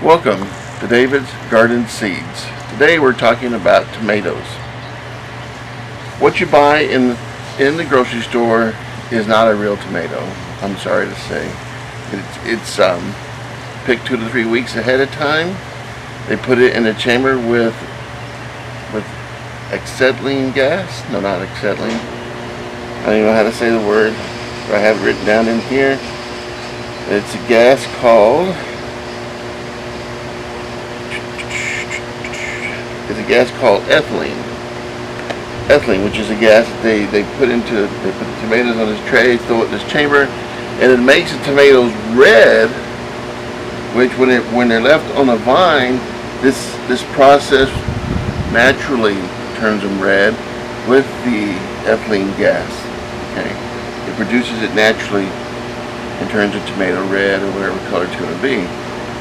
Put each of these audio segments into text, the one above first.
Welcome to David's Garden Seeds. Today we're talking about tomatoes. What you buy in the grocery store is not a real tomato. I'm sorry to say. It's picked 2 to 3 weeks ahead of time. They put it in a chamber with ethylene gas. No, not ethylene. I don't even know how to say the word, but I have it written down in here. It's a gas called ethylene. Ethylene, which is a gas that they put the tomatoes on this tray, throw it in this chamber, and it makes the tomatoes red. Which, when they're left on the vine, this process naturally turns them red with the ethylene gas. Okay, it produces it naturally and turns a tomato red or whatever color it's going to be.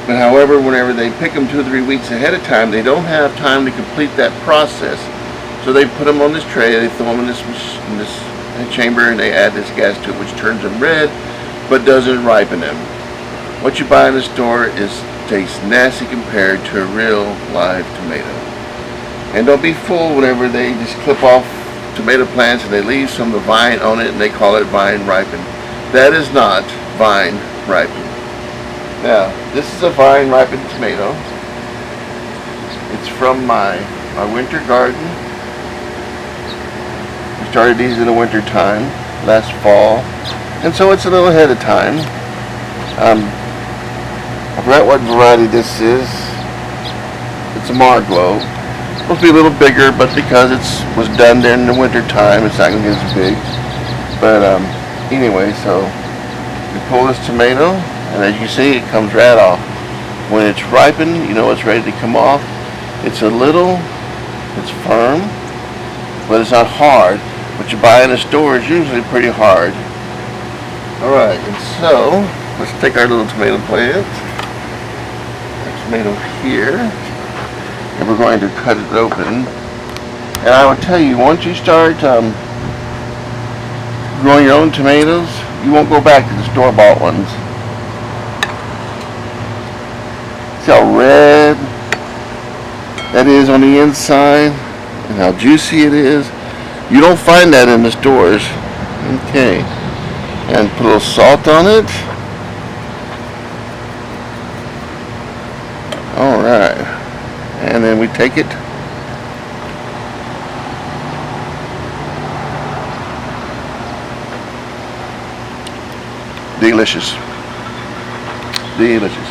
But however, whenever they pick them 2 or 3 weeks ahead of time, they don't have time to complete that process. So they put them on this tray, they throw them in this chamber, and they add this gas to it, which turns them red, but doesn't ripen them. What you buy in the store tastes nasty compared to a real live tomato. And don't be fooled whenever they just clip off tomato plants and they leave some of the vine on it and they call it vine ripened. That is not vine ripened. Now, this is a vine ripened tomato. It's from my winter garden. We started these in the winter time, last fall, and so it's a little ahead of time. I forgot what variety this is. It's a Marglow. It's supposed to be a little bigger, but because it was done during the winter time, it's not going to get as big. But anyway, so you pull this tomato, and as you see, it comes right off. When it's ripened, you know it's ready to come off. It's firm, but it's not hard. What you buy in the store is usually pretty hard. Alright, and so, let's take our little tomato plant. Tomato here, and we're going to cut it open. And I will tell you, once you start growing your own tomatoes, you won't go back to the store-bought ones. See how red that is on the inside and how juicy it is. You don't find that in the stores. Okay, and put a little salt on it. Alright, and then we take it. Delicious. Delicious.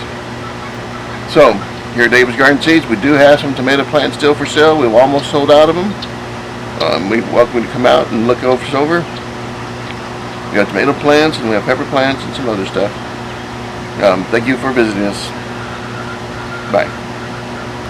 So, here at David's Garden Seeds, we do have some tomato plants still for sale. We've almost sold out of them. We welcome you to come out and look us over. We got tomato plants, and we have pepper plants, and some other stuff. Thank you for visiting us. Bye.